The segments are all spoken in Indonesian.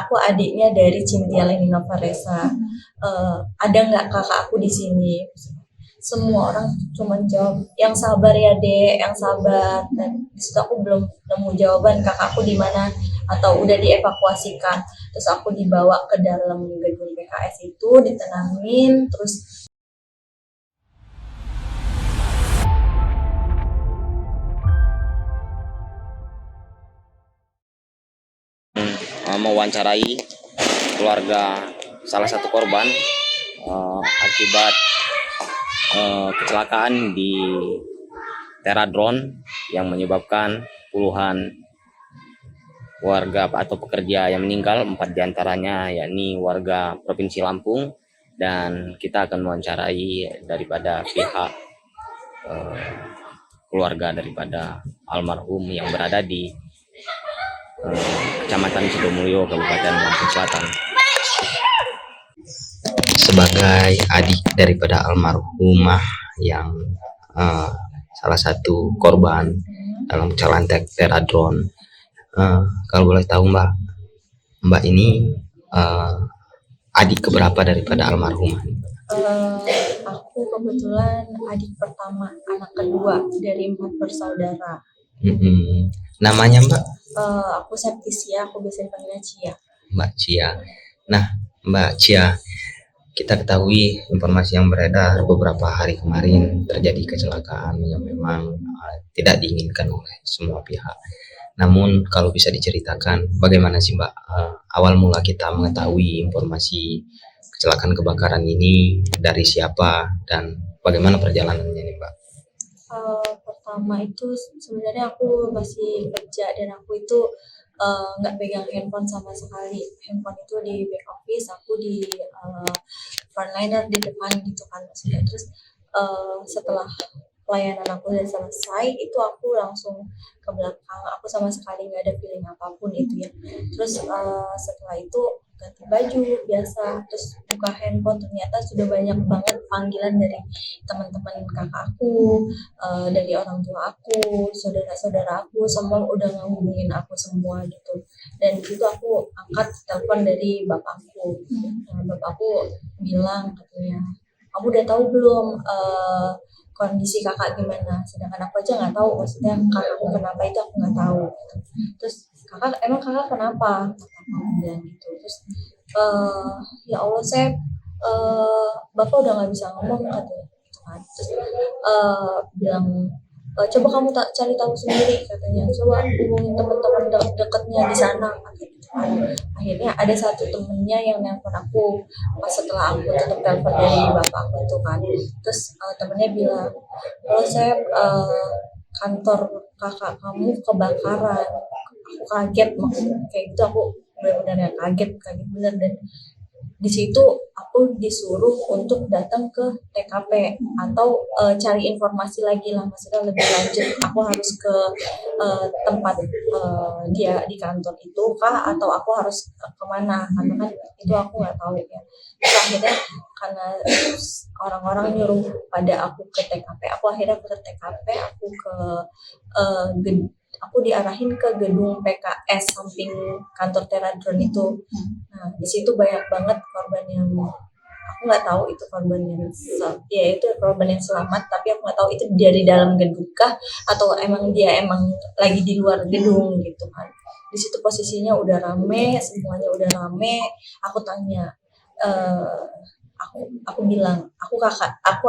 aku adiknya dari Cynthia Lenina Varesa. Ada nggak kakak aku di sini? Semua orang cuma jawab, yang sabar ya dek, yang sabar. Dan di situ aku belum nemu jawaban kakakku di mana atau udah dievakuasikan. Terus aku dibawa ke dalam gedung PKS itu, ditenangin, terus mewawancarai keluarga salah satu korban akibat kecelakaan di Teradron yang menyebabkan puluhan warga atau pekerja yang meninggal, 4 diantaranya yakni warga Provinsi Lampung, dan kita akan mewawancarai daripada pihak keluarga daripada almarhum yang berada di Kecamatan Sidomulyo, Kabupaten Lampung Selatan. Sebagai adik daripada almarhumah yang salah satu korban dalam kecelakaan Teradron, kalau boleh tahu Mbak ini adik keberapa daripada almarhumah? Aku kebetulan adik pertama, anak kedua dari 4 bersaudara. Namanya Mbak? Aku Septisia, aku biasa dipanggilnya Cia. Mbak Cia. Nah, Mbak Cia, kita ketahui informasi yang beredar beberapa hari kemarin terjadi kecelakaan yang memang tidak diinginkan oleh semua pihak. Namun kalau bisa diceritakan bagaimana sih Mbak awal mula kita mengetahui informasi kecelakaan kebakaran ini, dari siapa dan bagaimana perjalanannya nih Mbak? Pertama itu sebenarnya aku masih kerja dan aku itu nggak pegang handphone sama sekali. Handphone itu di back office, aku di frontliner di depan gitu kan maksudnya. Terus setelah pelayanan aku udah selesai, itu aku langsung ke belakang. Aku sama sekali nggak ada feeling apapun itu ya. Terus setelah itu ganti baju biasa, terus buka handphone, ternyata sudah banyak banget panggilan dari teman-teman kakakku, dari orang tua aku, saudara-saudara aku, semua udah ngehubungin aku semua gitu. Dan di situ aku angkat telepon dari bapakku. Bapakku bilang katanya, kamu udah tahu belum kondisi kakak gimana? Sedangkan aku aja nggak tahu, maksudnya kakakku kenapa itu aku nggak tahu. Terus emang kakak kenapa? Aku bilang gitu. Terus ya Allah bapak udah nggak bisa ngomong katanya gitu kan. Terus bilang coba kamu cari tahu sendiri katanya, coba hubungin teman-teman dekatnya di sana gitu kan. Akhirnya ada satu temennya yang nelpon aku pas setelah aku tutup telepon dari bapak aku itu kan. Terus temennya bilang, kalau saya kantor kakak kamu kebakaran. Aku kaget, maksudnya kayak gitu, aku benar-benar kaget bener. Dan di situ aku disuruh untuk datang ke TKP atau cari informasi lagi lah, maksudnya lebih lanjut. Aku harus ke tempat dia di kantor itu kah, atau aku harus kemana, karena kan itu aku nggak tahu ya. Terus akhirnya karena orang-orang nyuruh pada aku ke TKP, aku akhirnya ke TKP, aku diarahin ke gedung PKS samping kantor Teradron itu. Nah, di situ banyak banget korban yang aku nggak tahu itu korban yang itu korban yang selamat, tapi aku nggak tahu itu dari dalam gedung kah atau emang dia lagi di luar gedung gitu kan. Di situ posisinya udah rame, semuanya udah rame. Aku tanya, aku bilang, aku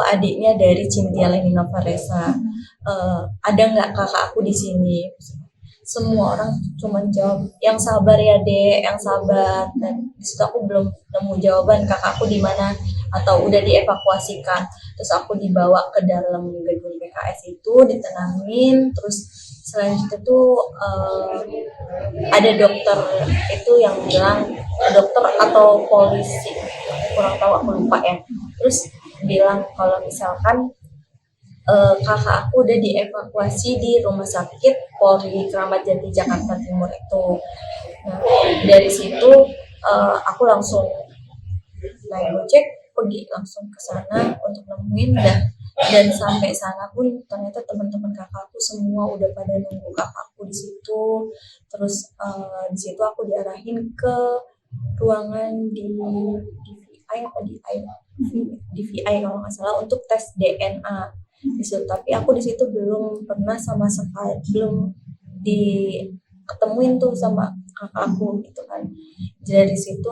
adiknya dari Cynthia Lenina Varesa. Ada nggak kakak aku di sini? Semua orang cuma jawab, yang sabar ya dek, yang sabar. Dan di situ aku belum nemu jawaban kakakku di mana atau udah dievakuasikan. Terus aku dibawa ke dalam gedung PKS itu, ditenangin. Terus selanjutnya tuh ada dokter itu yang bilang, dokter atau polisi, kurang tahu, aku lupa ya. Terus bilang kalau misalkan kakak aku udah dievakuasi di Rumah Sakit Polri Kramat Jati Jakarta Timur itu. Nah, dari situ aku langsung naik Gojek, pergi langsung ke sana untuk nemuin. Dan sampai sana pun ternyata teman-teman kakakku semua udah pada nunggu kakakku di situ. Terus di situ aku diarahin ke ruangan di DVI apa DVI kalau nggak salah untuk tes DNA di situ. Tapi aku di situ belum pernah sama sekali, belum diketemuin tuh sama kakak aku gitu kan. Dari situ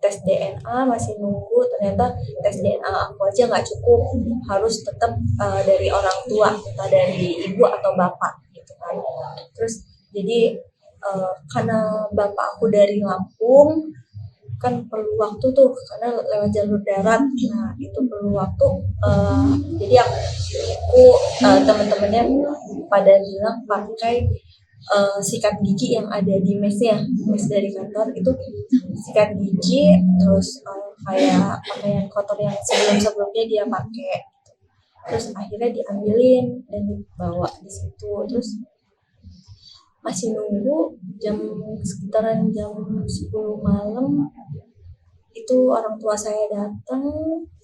tes DNA masih nunggu, ternyata tes DNA aku aja nggak cukup, harus tetap dari orang tua, entah dari ibu atau bapak gitu kan. Terus jadi karena bapak aku dari Lampung kan perlu waktu tuh karena lewat jalur darat, nah itu perlu waktu, jadi aku teman-temannya pada bilang pakai sikat gigi yang ada di mesnya, mes dari kantor itu sikat gigi, terus kayak pakaian kotor yang sebelum-sebelumnya dia pakai, terus akhirnya diambilin dan dibawa di situ. Terus masih nunggu sekitaran jam 10 malam itu orang tua saya datang,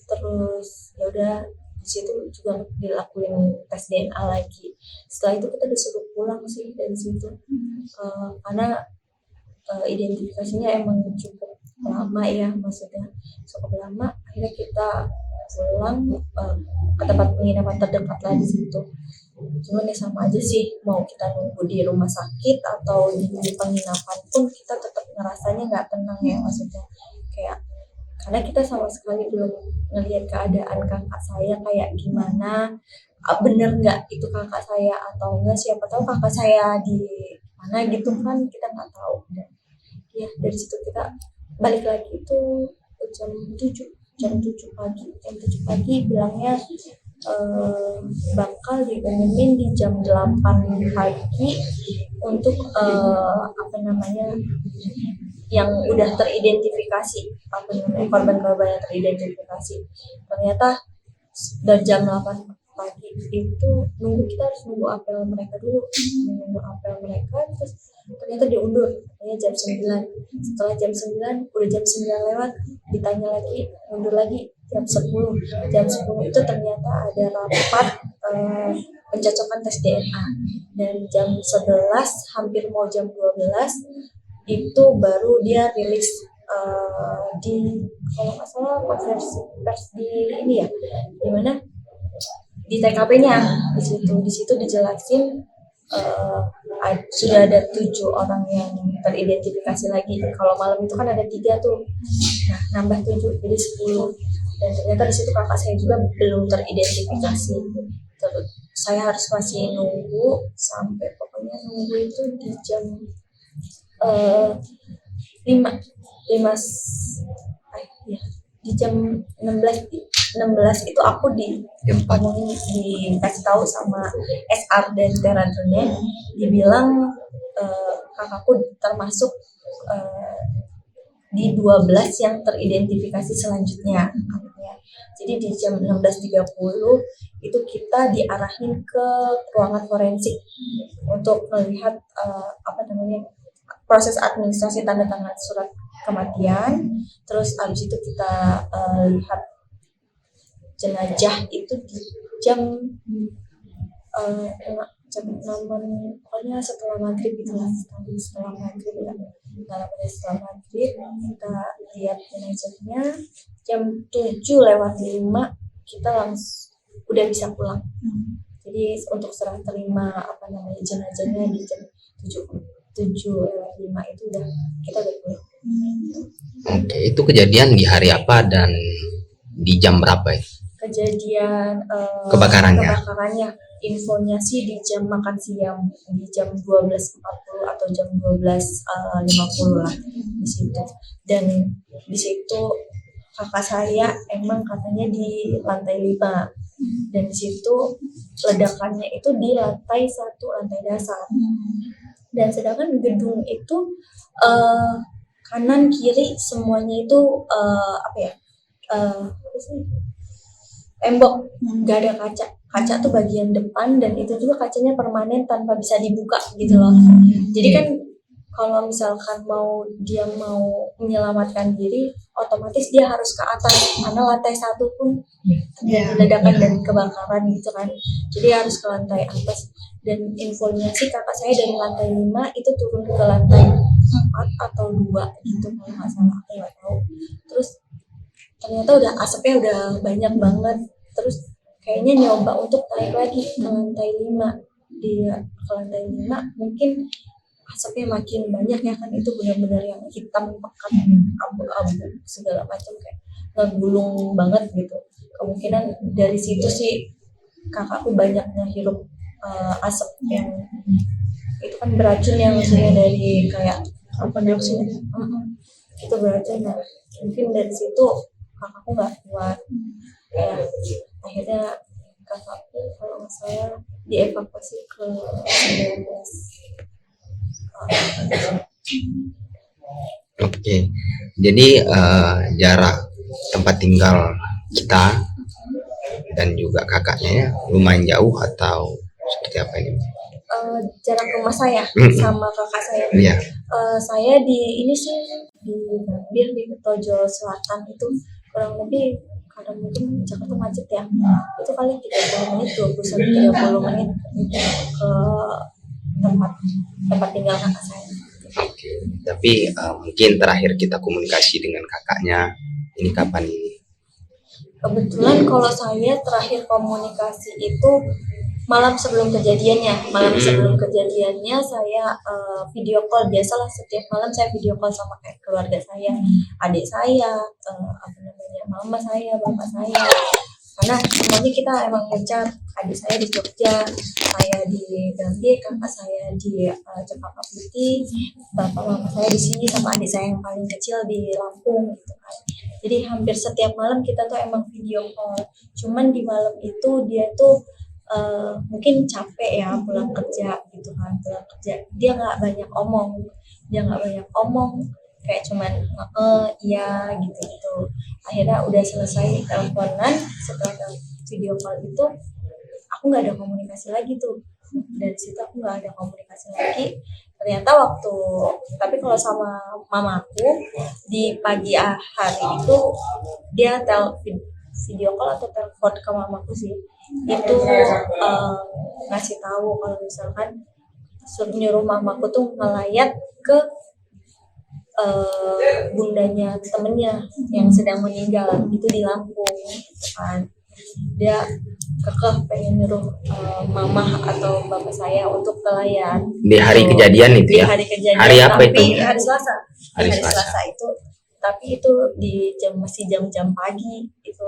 terus ya udah di situ juga dilakuin tes DNA lagi. Setelah itu kita disuruh pulang sih dari situ, karena identifikasinya emang cukup lama ya, maksudnya cukup lama. Akhirnya kita pulang ke tempat penginapan terdekat lah di situ. Cuman ya sama aja sih, mau kita nunggu di rumah sakit atau di penginapan pun kita tetap ngerasanya nggak tenang ya, maksudnya kayak karena kita sama sekali belum ngelihat keadaan kakak saya kayak gimana, bener nggak itu kakak saya atau enggak, siapa tahu kakak saya di mana gitu kan, kita nggak tahu. Dan ya dari situ kita balik lagi itu jam 7 pagi bilangnya bakal diumumin di jam 8 pagi untuk apa namanya yang udah teridentifikasi, apa namanya korban-korban yang teridentifikasi. Ternyata dari jam 8 pagi itu kita harus nunggu apel mereka dulu, terus ternyata diundur katanya jam 9. Setelah jam 9 udah jam 9 lewat, ditanya lagi, mundur lagi jam 10 itu ternyata ada rapat pencocokan tes DNA, dan jam 11 hampir mau jam 12 itu baru dia rilis di kalau nggak salah konversi pers di ini ya, dimana di TKP-nya di situ dijelasin sudah ada 7 orang yang teridentifikasi lagi. Kalau malam itu kan ada 3 tuh, nah nambah 7 jadi 10, dan ternyata di situ kakak saya juga belum teridentifikasi. Terus saya harus masih nunggu sampai pokoknya nunggu itu di jam 5 di jam 16 itu aku dikasih tahu sama SR dan Teradronnya, dibilang kakakku termasuk di 12 yang teridentifikasi selanjutnya. Jadi di jam 16.30 itu kita diarahin ke ruangan forensik untuk melihat proses administrasi tanda tangan surat kematian. Terus abis itu kita lihat jenazah itu di jam 6, pokoknya setelah maghrib gitu lah, setelah maghrib ya, setelah maghrib kita lihat jenazahnya. Jam 7:05 kita langsung udah bisa pulang. Jadi untuk serah terima jenazahnya di jam 7:05 itu kita udah pulang. Oke, itu kejadian di hari apa dan di jam berapa ya? Kejadian kebakarannya infonya sih di jam makan siang, di jam 12.40 atau jam 12.50 lah di situ. Dan di situ kakak saya emang katanya di lantai 5, dan di situ ledakannya itu di lantai 1, lantai dasar. Dan sedangkan gedung itu kanan kiri semuanya itu tembok, nggak ada kaca tuh bagian depan, dan itu juga kacanya permanen tanpa bisa dibuka gitu loh. Jadi kan kalau misalkan dia mau menyelamatkan diri, otomatis dia harus ke atas karena lantai 1 pun terjadi ledakan dan kebakaran gitu kan. Jadi harus ke lantai atas. Dan infonya sih kakak saya dari lantai 5 itu turun ke lantai 4 atau 2 gitu kalau nggak salah, aku nggak tahu. Terus ternyata udah asapnya udah banyak banget, terus kayaknya nyoba untuk naik lagi ke lantai 5. Dia ke lantai 5 mungkin asapnya makin banyak ya kan, itu benar-benar yang hitam pekat, abu-abu segala macam, kayak ngegulung banget gitu. Kemungkinan dari situ sih kakakku banyak ngehirup asap yang itu kan beracun, yang maksudnya dari kayak carbon dioksida. Itu beracun. Nah, mungkin dari situ kakakku nggak kuat, kayak akhirnya kakakku kalau nggak salah dievakuasi ke 19. Oke, jadi jarak tempat tinggal kita dan juga kakaknya ya lumayan jauh atau seperti apa ini? Jarak rumah saya sama kakak saya. Iya. Saya di ini sih di Gambir, di Petojo Selatan itu kurang lebih, karena mungkin Jakarta macet ya, itu kali 30 menit, 20 sampai 30 menit ke tempat tinggal kakak saya. Oke, tapi mungkin terakhir kita komunikasi dengan kakaknya ini kapan ini? Kebetulan kalau saya terakhir komunikasi itu malam sebelum kejadiannya. Sebelum kejadiannya saya video call, biasalah setiap malam saya video call sama kayak keluarga saya, adik saya, mama saya, bapak saya. Karena semuanya kita emang ngejar, adik saya di Jogja, saya di Gambir, kakak saya di Cempaka Putih, bapak mama saya di sini, sama adik saya yang paling kecil di Lampung gitu kan. Jadi hampir setiap malam kita tuh emang video call. Cuman di malam itu dia tuh mungkin capek ya pulang kerja gitu kan, dia nggak banyak omong, kayak cuman iya gitu. Akhirnya udah selesai teleponan, setelah video call itu aku nggak ada komunikasi lagi tuh. Dari situ aku nggak ada komunikasi lagi. Ternyata tapi kalau sama mamaku di pagi hari itu dia video call atau telepon ke mamaku sih, itu ngasih tahu kalau misalkan nyuruh mamaku tuh ngelayat ke bundanya temennya yang sedang meninggal itu di Lampung gitu kan. Dia kekeh pengen nyuruh mama atau bapak saya untuk ngelayat di hari kejadian itu ya. Hari apa tapi itu? Hari Selasa. Hari Selasa itu, tapi itu di masih jam-jam pagi itu.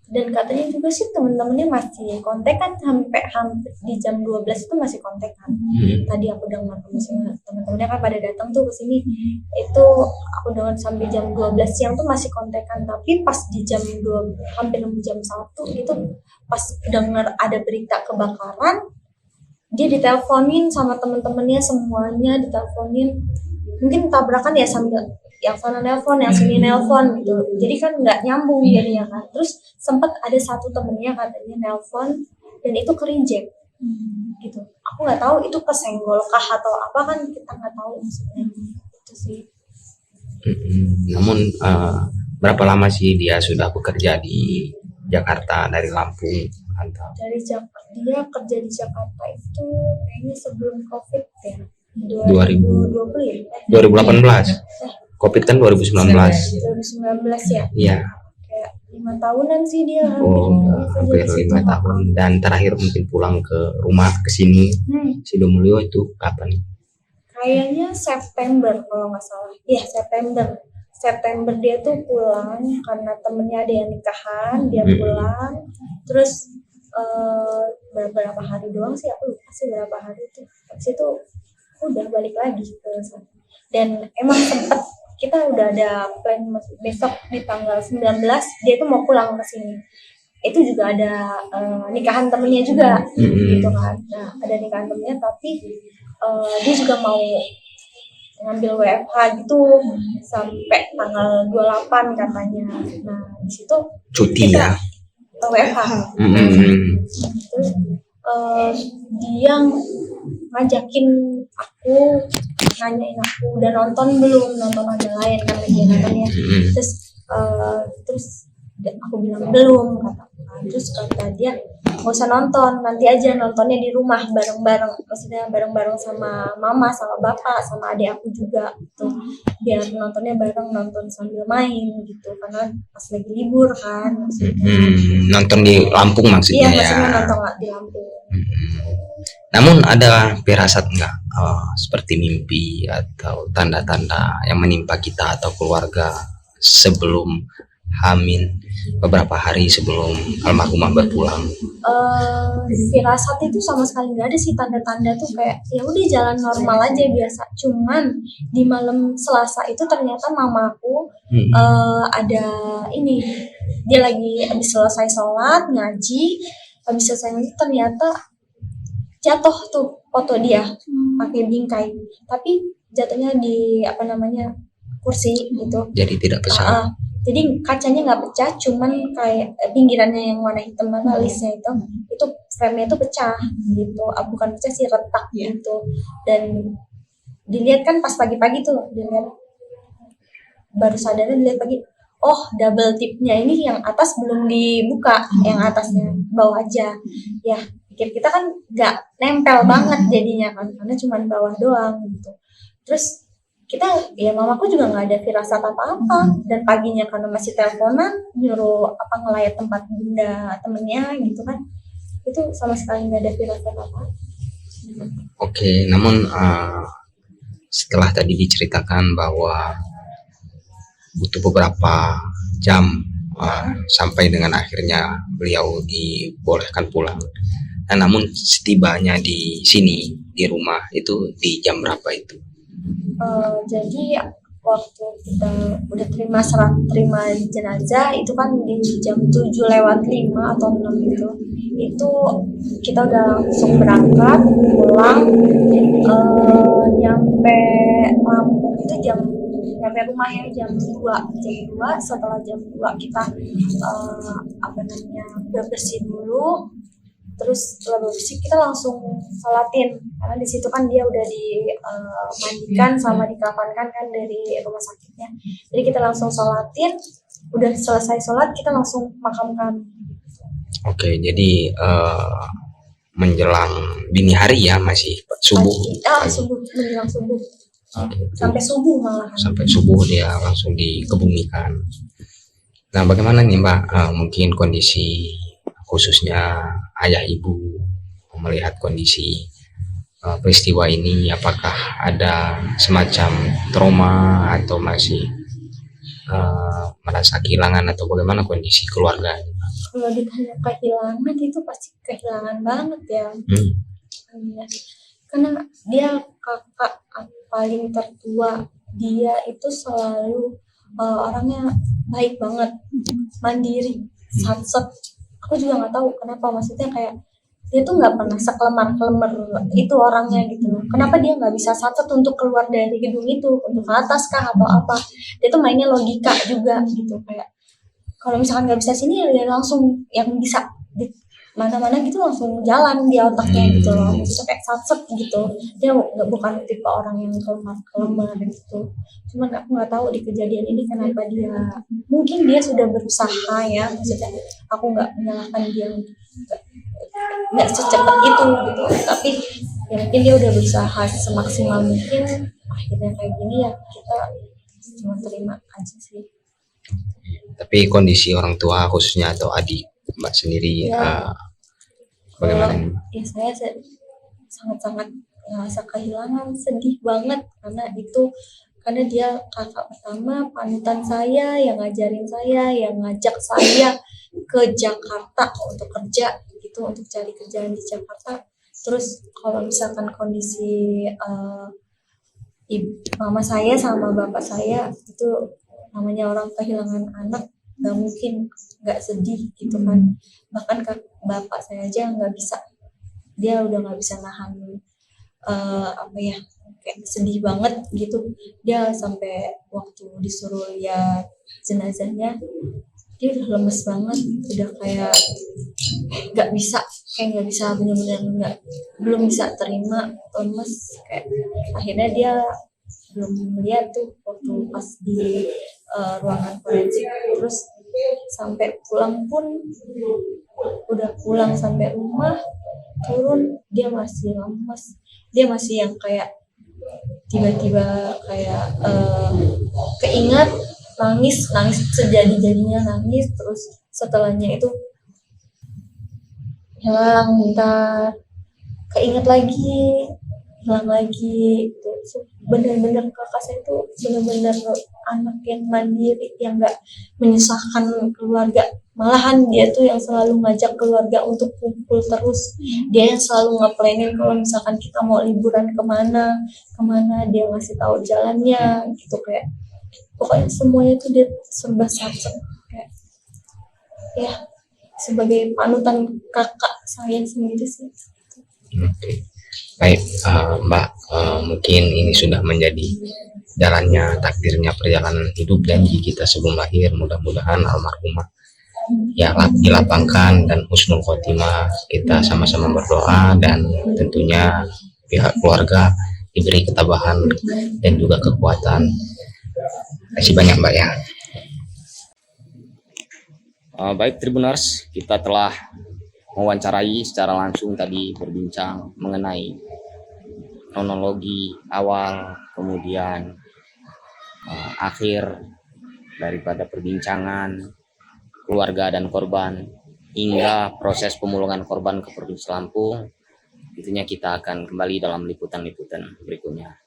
Dan katanya juga sih temen-temennya masih kontekan sampai hampir di jam 12 itu masih kontekan. Tadi aku dengar temen-temennya kan pada datang tuh ke sini. Itu aku dengar sampai jam 12 siang tuh masih kontekan, tapi pas di jam 2 hampir jam 1 itu pas dengar ada berita kebakaran, dia diteleponin sama temen-temennya, semuanya diteleponin. Mungkin tabrakan ya, sambil yang sana nelpon, yang sini nelpon gitu. Jadi kan nggak nyambung jadinya kan. Terus sempat ada satu temennya katanya nelpon dan itu ke reject gitu. Aku nggak tahu itu kesenggol kah atau apa, kan kita nggak tahu maksudnya. Itu sih. Namun berapa lama sih dia sudah bekerja di Jakarta dari Lampung? Dari Jakarta, dia kerja di Jakarta itu kayaknya sebelum COVID ya. 2020 ya? 2018. COVID kan 2019. 2019 ya? Iya. Kayak 5 tahunan sih dia. Hampir 5 tahun. Dan terakhir mungkin pulang ke rumah ke sini, Sidomulyo itu kapan? Kayaknya September kalau nggak salah. Iya, September dia tuh pulang karena temennya ada yang nikahan, dia pulang. Terus beberapa hari doang sih, aku lupa sih berapa hari itu. Habis itu udah balik lagi ke sana. Dan emang sempet kita udah ada plan besok di tanggal 19 dia tuh mau pulang ke sini. Itu juga ada nikahan temennya juga gitu kan. Nah, ada nikahan temennya tapi dia juga mau ngambil WFH gitu sampai tanggal 28 katanya. Nah, di situ cuti ya. WFH. Terus dia ngajakin aku, nanyain aku udah nonton belum, nonton ada lain kan lagi nontonnya. Terus Aku bilang belum, kata aku kan. Terus kata dia nggak usah nonton, nanti aja nontonnya di rumah bareng-bareng, maksudnya bareng-bareng sama mama, sama bapak, sama adik aku juga gitu, biar nontonnya bareng, nonton sambil main gitu, karena pas lagi libur kan maksudnya. Nonton di Lampung Iya maksudnya ya. maksudnya nonton di Lampung. Namun ada firasat nggak, seperti mimpi atau tanda-tanda yang menimpa kita atau keluarga sebelum Hamin beberapa hari sebelum almarhumah berpulang? Firasat itu sama sekali nggak ada sih, tanda-tanda tuh kayak ya udah jalan normal aja biasa. Cuman di malam Selasa itu ternyata mamaku ada ini, dia lagi habis selesai sholat ngaji, habis selesai ngaji ternyata jatuh tuh foto dia pakai bingkai, tapi jatuhnya di apa namanya kursi gitu. Jadi tidak pecah. Jadi kacanya nggak pecah, cuman kayak pinggirannya yang warna hitam mana alisnya itu frame-nya itu pecah gitu. Bukan pecah sih, retak gitu. Dan dilihat kan pas pagi-pagi tuh, dilihat baru sadarnya dilihat pagi. Oh, double tipnya ini yang atas belum dibuka, yang atasnya bawah aja. Ya, pikir kita kan nggak nempel banget jadinya kan, karena cuma bawah doang gitu. Terus kita, ya mamaku juga nggak ada firasat apa-apa, dan paginya karena masih teleponan nyuruh apa ngelayat tempat bunda temennya gitu kan, itu sama sekali nggak ada firasat apa. Oke, namun setelah tadi diceritakan bahwa butuh beberapa jam sampai dengan akhirnya beliau dibolehkan pulang. Nah, namun setibanya di sini di rumah itu di jam berapa itu? Jadi waktu kita udah terima jenazah itu kan di jam 7:05 atau 6 itu kita udah langsung berangkat pulang, nyampe Lampung itu nyampe rumah ya jam 2. Setelah jam 2 kita apa namanya udah bersih dulu. Terus setelah bersih kita langsung sholatin, karena di situ kan dia udah dimandikan sama dikafankan kan dari rumah sakitnya. Jadi kita langsung sholatin, udah selesai sholat kita langsung makamkan. Oke, jadi menjelang dini hari ya, masih subuh. Subuh, menjelang subuh. Sampai subuh malah. Sampai subuh dia langsung dikebumikan. Nah, bagaimana nih Mbak, mungkin kondisi khususnya ayah ibu melihat kondisi peristiwa ini, apakah ada semacam trauma atau masih merasa kehilangan atau bagaimana kondisi keluarga? Kalau ditanya kehilangan itu pasti kehilangan banget ya. Karena dia kakak paling tertua, dia itu selalu orangnya baik banget, mandiri, satset. Aku juga nggak tahu kenapa, maksudnya kayak dia tuh nggak pernah sekelemar itu orangnya gitu loh. Kenapa dia nggak bisa satset untuk keluar dari gedung itu, untuk ke atas kah atau apa? Dia tuh mainnya logika juga gitu, kayak kalau misalkan nggak bisa sini dia langsung yang bisa di mana-mana gitu langsung jalan di otaknya gitu loh. Itu kayak satset gitu. Dia bukan tipe orang yang kelemar gitu. Cuman aku nggak tahu di kejadian ini kenapa dia, mungkin dia sudah berusaha ya, maksudnya aku nggak menyalahkan dia, nggak secepat itu gitu, tapi ya mungkin dia udah berusaha semaksimal mungkin, akhirnya kayak gini ya kita cuma terima aja sih. Tapi kondisi orang tua khususnya atau adik Mbak sendiri ya, bagaimana? Ya saya sangat-sangat merasa kehilangan, sedih banget karena dia kakak pertama, panutan saya, yang ngajarin saya, yang ngajak saya ke Jakarta untuk kerja gitu, untuk cari kerjaan di Jakarta. Terus kalau misalkan kondisi mama saya sama bapak saya itu, namanya orang kehilangan anak nggak mungkin nggak sedih gitu kan. Bahkan bapak saya aja nggak bisa, dia udah nggak bisa nahan kayak sedih banget gitu. Dia sampai waktu disuruh lihat jenazahnya dia udah lemes banget, udah kayak nggak bisa benar-benar belum bisa terima, lemes kayak. Akhirnya dia belum melihat tuh waktu pas di ruangan forensik, terus sampai pulang pun udah pulang sampai rumah turun dia masih lemes, dia masih yang kayak tiba-tiba kayak keingat nangis nangis sejadi-jadinya nangis, terus setelahnya itu hilang bentar, keinget lagi hilang lagi gitu. Bener-bener kakak saya tuh bener-bener anak yang mandiri yang nggak menyusahkan keluarga, malahan dia tuh yang selalu ngajak keluarga untuk kumpul terus, dia yang selalu nge-planning kalau misalkan kita mau liburan kemana kemana, dia ngasih tahu jalannya gitu, kayak pokoknya semuanya tuh dia serba satu kayak ya sebagai panutan kakak saya sendiri sih. Oke. Baik, Mbak, mungkin ini sudah menjadi jalannya takdirnya perjalanan hidup janji kita sebelum lahir. Mudah-mudahan almarhumah ya dilapangkan dan husnul khotimah. Kita sama-sama berdoa dan tentunya pihak keluarga diberi ketabahan dan juga kekuatan. Terima kasih banyak, Mbak ya. Baik Tribuners, kita telah mewawancarai secara langsung tadi, berbincang mengenai kronologi awal, kemudian akhir daripada perbincangan keluarga dan korban hingga proses pemulungan korban ke Provinsi Lampung. Tentunya kita akan kembali dalam liputan-liputan berikutnya.